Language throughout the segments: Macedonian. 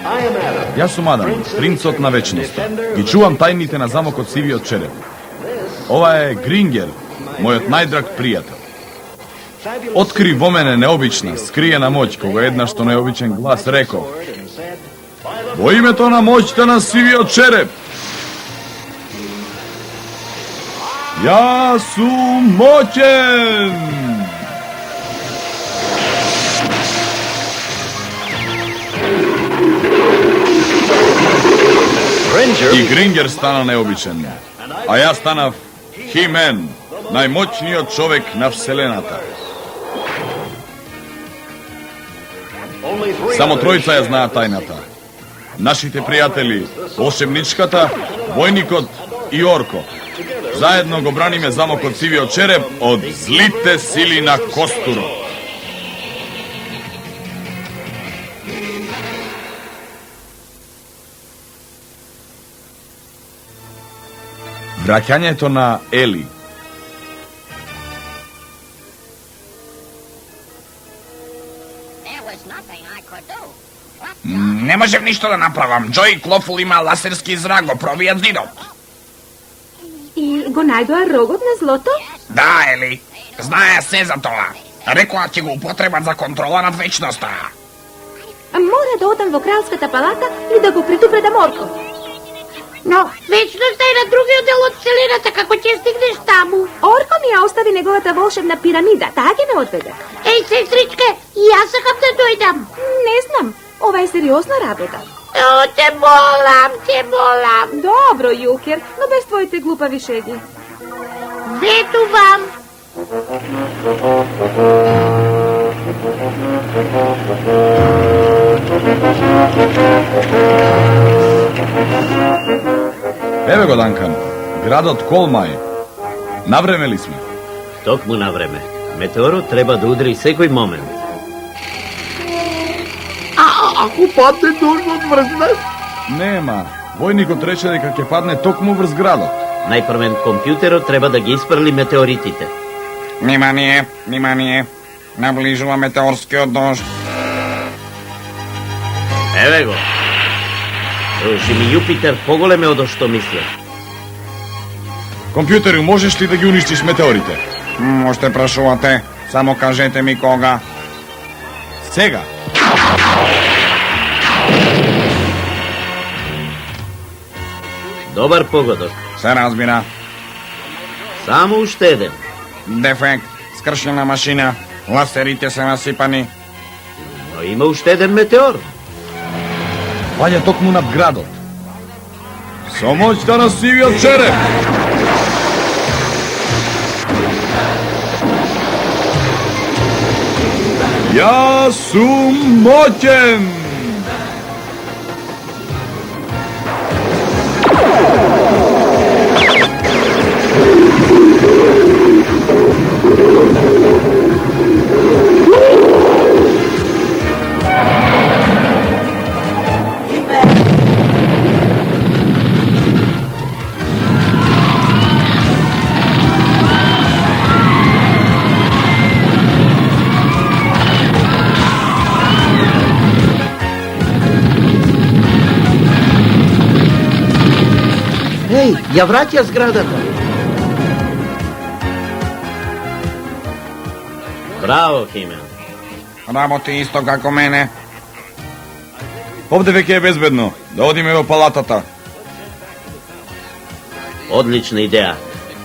Јас сум Адам, принцот на вечноста. Ги чувам тајните на замокот Сивиот череп. Ова е Грингер, мојот најдраг пријател. Откри во мене необична, скриена моќ, кога еднаш што необичен глас рекол: во името на моќта на Сивиот череп, јас сум моќен! И Грингер стана необичен, а јас станав Хи-Мен, најмоćниот човек на Вселената. Само тројца ја знаат тајната. Нашите пријатели, волшебничката, војникот и Орко. Заедно го браниме замокот Сивиот череп од злите сили на Костурот. Враќањето на Ели. Не можев ништо да направам. Джој Клофул има ласерски зрак, го пробија зидот. И го најдоа рогот на злото? Да, Ели. Знае се за тоа. Рекоа ќе го употребат за контрола над вечноста. Мора да одам во кралската палата и да го предупредам Орко. Но вечноста е на другиот дел од Вселената, како ќе стигнеш таму? Орко ми ја остави неговата волшебна пирамида, таа ќе ме одведе. Еј, сестричке, и јас сакам да дојдам. Не знам, ова е сериозна работа. О, те молам. Добро, Јукер, но без твоите глупави шеги. Ветувам. Еве го, Данкан, градот Колмај. Навреме ли сме? Токму на време. Метеорот треба да удри секој момент. Ако падне дожд од врз нас? Нема. Војникот рече дека ќе падне токму врз градот. Најпрвен компјутерот треба да ги испрли метеоритите. Внимание. Наближува метеорскиот дожд. Еве го. Руши ми Јупитер поголеме од што мисле. Компјутеру, можеш ли да ги уништиш метеорите? Можете прашувате, само кажете ми кога. Сега. Добар погодок. Се разбира. Само уште еден. Дефект, скршена машина, ласерите се насипани. Но има уште еден метеор. Паѓа токму над градот. Со моќта на Сивиот череп. Јас сум моќен. Еј, ја враќа зградата. Браво, Химен. Работи исто како мене. Овде веќе е безбедно. Да одиме во палатата. Одлична идеја.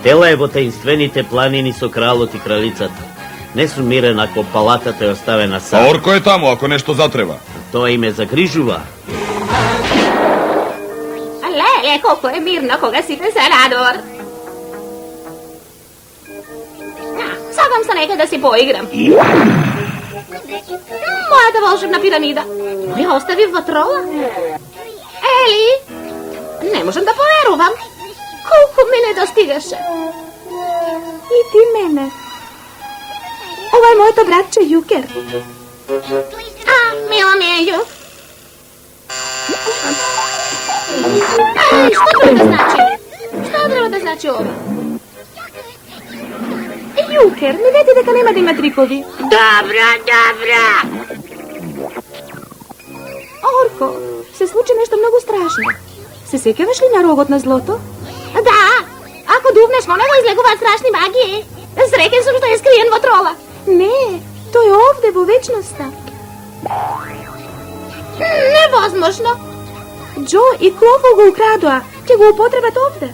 Тела е во таинствените планини со кралот и кралицата. Не сум мирен ако палатата е оставена сам. А Орко е таму, ако нешто затреба. Тоа и ме загрижува. Леле, колко е мирно кога си песенадор. Сакам се нека да си поиграм. Мојата волшебна пирамида. Ја остави во трола. Ели, не можам да поверувам. Колку ме недостигаше. И ти мене. Ова е моето братче Јукер. Мила ми е Јук. Што треба да значи? Што треба да значи ова? Јукер, ми вети дека нема да има трикови. Добра. Орко, Орко, се случи нешто многу страшно. Се сеќаваш ли на рогот на злото? Да, ако дувнеш во него излегуваат страшни магии. Среќен сум што е скриен во трола. Не, тој е овде во вечноста. Невозможно. Џо и Клофо го украдоа, ќе го употребат овде.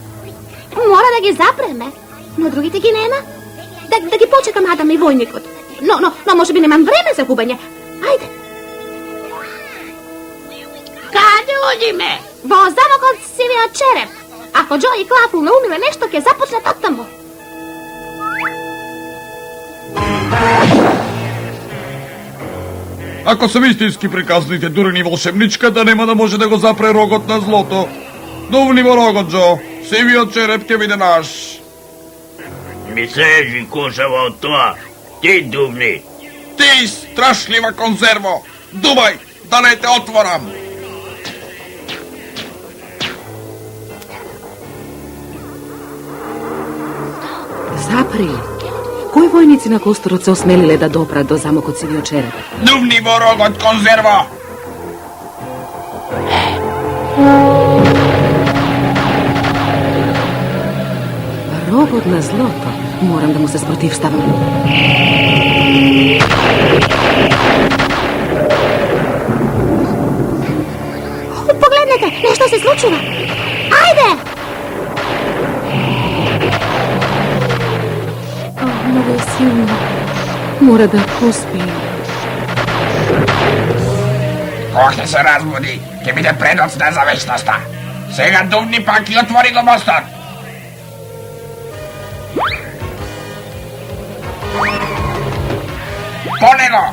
Мора да ги запреме. Но другите ги нема. Да ги почекам Адам и војникот. Но може би немам време за губење. Ајде. Каде одиме? Во замокот Сивиот череп. Ако Џо и Клафу наумиле нешто, ќе започнат оттаму. Ако се вистински приказните, дури ни волшебничката нема да може да го запре рогот на злото. Дувни во рогот, Џо. Сивиот череп ќе биде наш. Ми се ежи кошава од тоа. Ти дувни. Ти страшлива конзерво! Думај, да не те отворам! Запри. Кои војници на косторот се осмелиле да допрат до замокот Сивиот череп? Дувни во рогот, конзерво! Рогот на злото. Морам да му се спротивставам. Погледнете, нешто се случува. Ајде! Многу е силно. Мора да поспием. Кога ќе се разбуди, ќе биде предоцна за вечноста. Сега дувни пак и отвори го мостот. По него!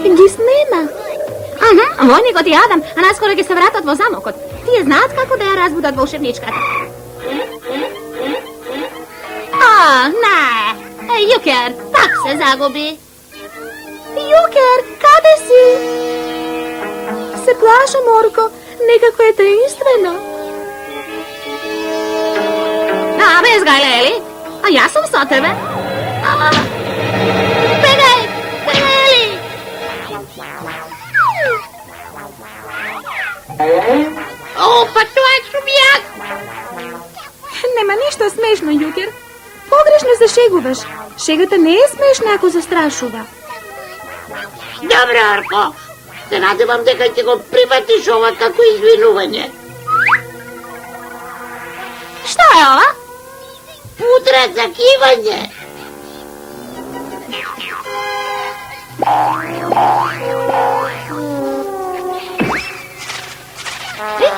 Ги снема. Војникот и Адам, а наскоро ќе се вратат во замокот. Тие знаат како да ја разбудат волшебничката. Не. Јукер, пак се загуби. Јукер, каде си? Се плашам, Орко. Некако е таинствено. Без гајле, а јас сум со тебе. Бегај, Ели! Па тоа сум јас. Нема ништо смешно, Јукер. Погрешно се шегуваш. Шегата не е смешна ако застрашува. Добре, Орко. Се надевам дека ќе го прифатиш ова како извинување. Што е ова? Пудра за кивање.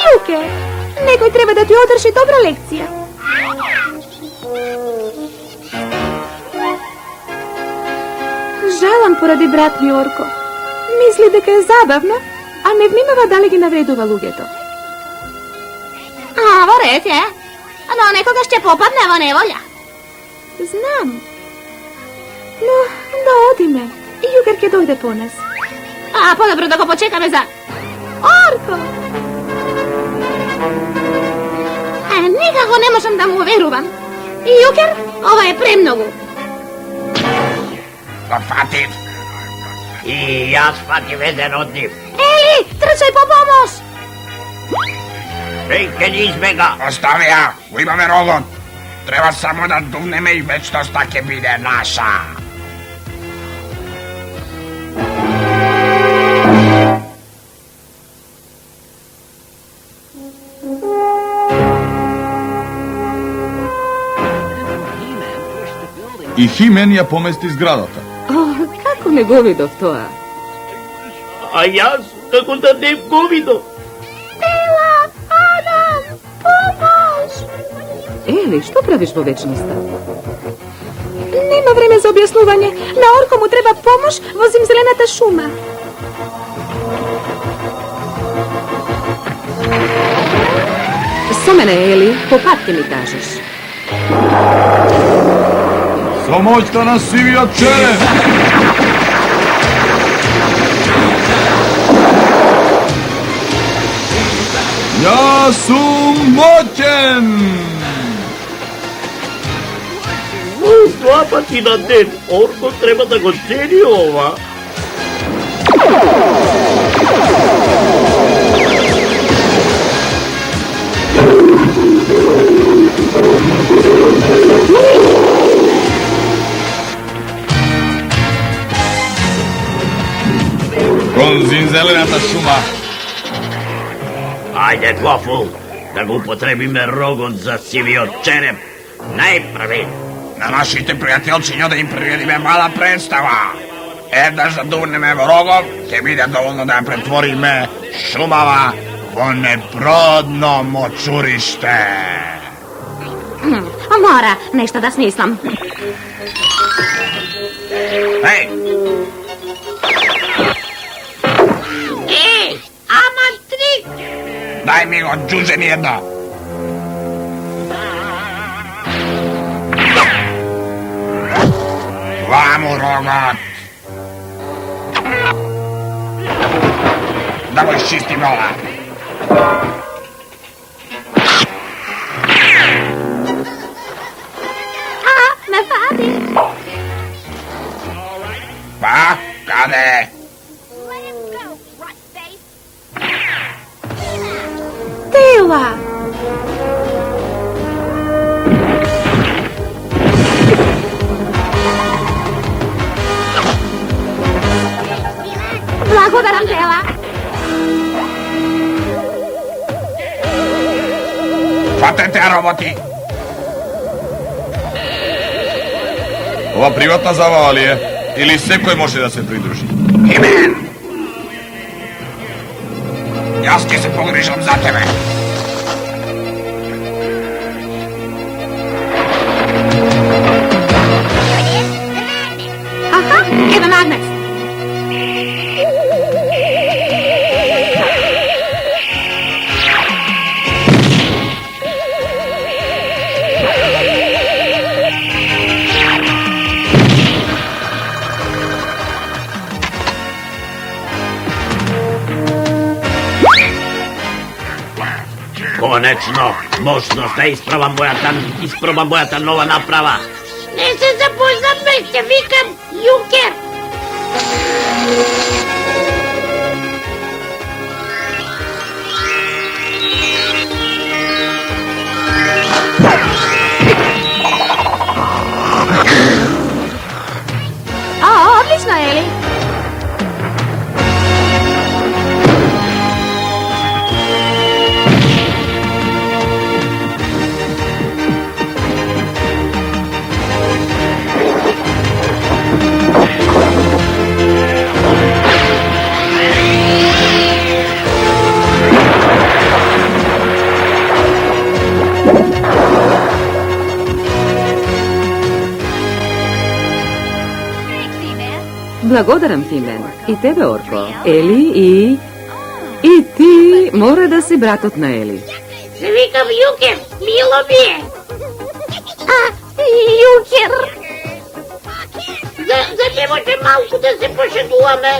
Јукер, некој треба да ти одржи добра лекција. Жалам поради брат ми, Орко. Мисли дека е забавно, а не внимава дали ги навредува луѓето. Во ред е, но некогаш ќе попадне во неволја. Знам. Но да одиме. И Јукер ќе дојде по нас. Подобро да го почекаме за... Орко! Никако не можам да му верувам. Јукер, ова е премногу. Го фатив. И јас фатив еден од нив. Ели, трчај по помош! Еј, ке ни избега. Остави ја, го имаме рогот. Треба само да дувнеме и вечноста ќе биде наша. И Химен ја помести зградата. Како не го видов тоа? А јас, како да не го видов. Адам, помош! Ели, што правиш во вечноста? Нема време за објаснување. На Орко му треба помош во зимзелената шума. Со мене, Ели, по пат ќе ми кажеш. Со моќта на Сивиот череп! Јас сум моќен! Два пати на ден, Орко треба да го цени ова. Кон зинзелената шума. Ајде, Гофул, да го употребиме рогот за сивиот череп. Најпрви. На нашите пријателчиња да им приредиме мала представа. Еднаш да дувнеме во рогов, ќе биде доволно да ја претвориме шумава во непродно мочуриште. Мора нешто да смислам. Еј! Ама трик! Дај ми го, джуджени едно. Ваму рогот. Да го изчистим ова. Ме фати! Па, каде? Тела! Благодарам, Тела! Фатете, роботи! Ова приватна забава ли е? Или секој може да се придружи? И мен! Јас ќе се погрижам за тебе. Аха, еве магнет! Конечно, можност да испробам мојата нова направа. Не се запознавме, ќе викам Јункер. Одлично, Ели! Благодарам ти, мен. И тебе, Орко. Ели и ти мора да си братот на Ели. Се викам Јункер, мило ми е. Јункер! За не може малку да се пошедуваме?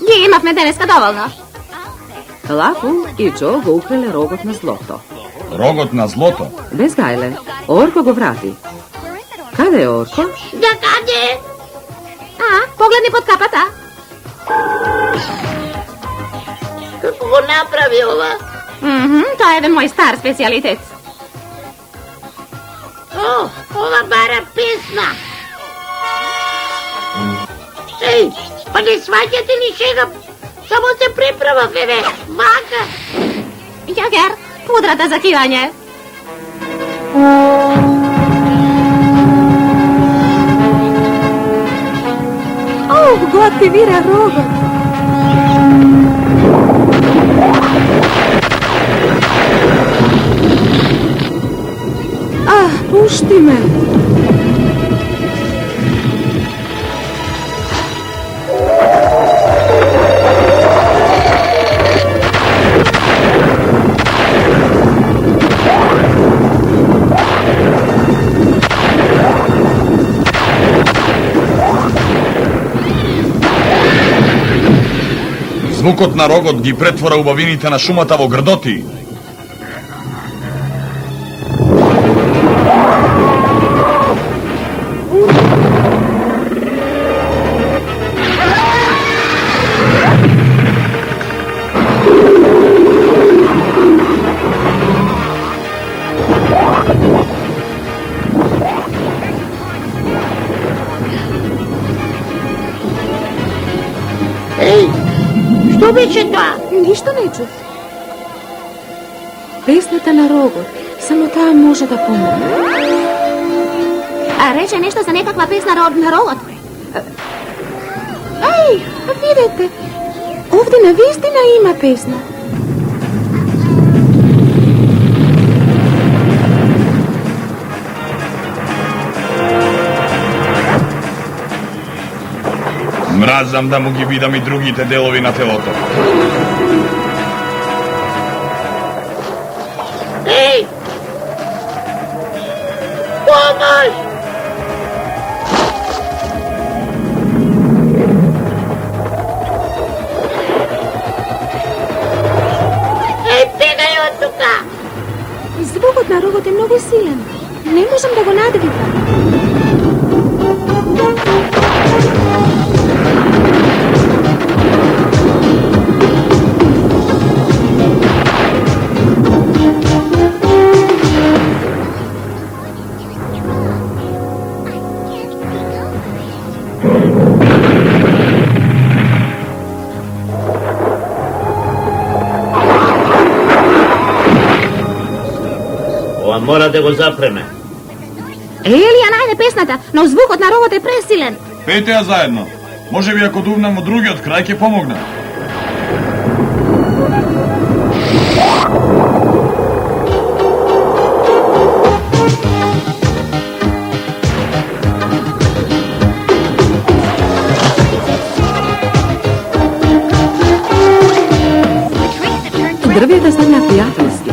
Ги имавме денеска доволно. Лафу и Џо го украле рогот на злото. Рогот на злото? Без гајле, Орко го врати. Каде е Орко? Да каде? Погледни под капата. Како го направи ова? Тоа е еден мој стар специјалитет. О, ова бара песна. Еј, па не сваќате ни шега. Само се преправа, бебе. Мака. Јогер, пудрата за кивање. Го активира рогот. Пушти ме. Звукот на рогот ги претвора убавините на шумата во грдоти. беше тоа? Ништо не чув. Песната на рогот, само таа може да помогне. А рече нешто за некаква песна на рогот. Еј, видете, овде навистина има песна. Мразам да му ги видам и другите делови на телото. Еј! Помош! Еј, бегај од тука! Звукот на рогот е многу силен. Не можам да го надвикам. Ова мора да го запреме. Елија најде песната, но звукот на рогот е пресилен. Пејте ја заедно. Може би ако дувнам од другиот крај ќе помогне. Дрвјата станаа пријателски.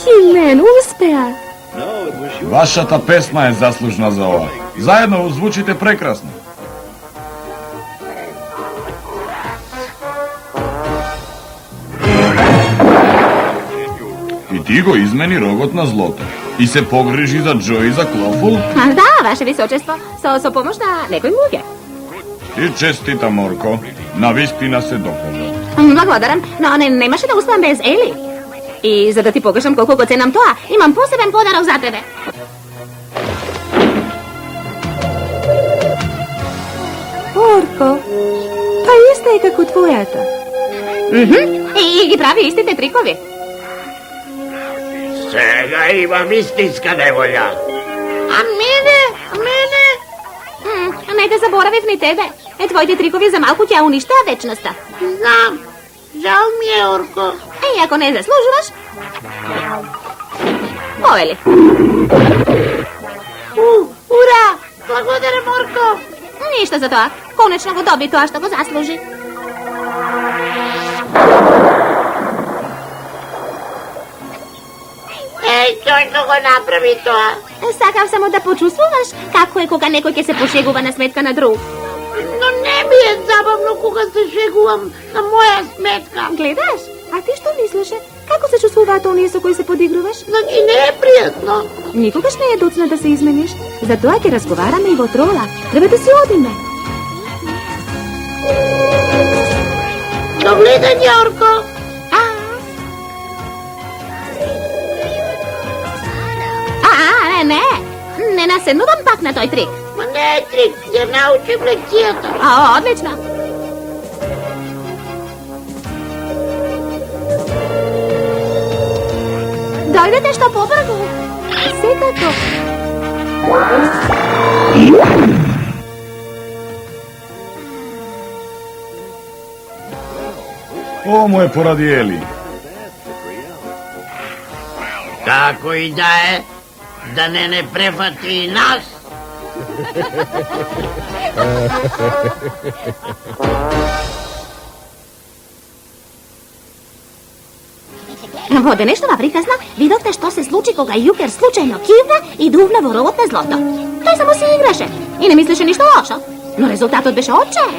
Химен, успеа. Вашата песна е заслужна за ова. Заедно звучите прекрасно. И ти го измени рогот на злото. И се погрижи за Джо и за Клофул. Да, ваше височество, со помош на некој луѓе. И честита, Морко. Навистина се допълна. Благодарам, но немаше да успеам без Ели. И за да ти покажам колку го ценам тоа, имам посебен подарок за тебе. Орко, па иста е како твојата. И ги прави истите трикови. Сега имам истинска неволја. А мене? Не те заборавив ни тебе. Твоите трикови за малку ќе ја уништаа вечноста. Знам. Жал ми е, Орко. И ако не заслужуваш... Повели. Ура! Благодарам, Орко. Ништо за тоа. Конечно го доби тоа што го заслужи. Еј, тој што го направи тоа? Сакав само да почувствуваш како е кога некој ќе се пошегува на сметка на друг. Но не ми е забавно кога се шегувам на моја сметка. Гледаш? А ти што мислеше? Како се чувствуваат оние со кои се подигруваш? Значи не е пријатно. Никогаш не е доцна да се измениш. Затоа ќе разговараме и во трола. Треба да си одиме. До гледање, Орко. Не наседнувам пак на тој трик. Ма не е трик, ја научим лекцијата. Одлично. Дојдете што побрзо. Секако. Ово му е поради Ели. Како и да е, да не префати и нас. Во денешнава приказна видовте што се случи кога Јукер случајно кивна и дувна во ровот на злото. Тој само си играше и не мислеше ништо лошо, но резултатот беше отчаен.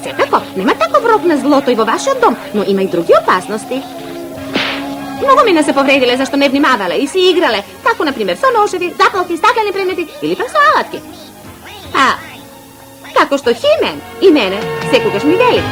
Секако, нема таков рок на злото и во вашиот дом, но има и други опасности. Многу мина се повредиле зашто не внимавале и си играле, како например со ножеви, запалки, стаклени предмети или пак со алатки. Како што Химен и мене секогаш ми вели.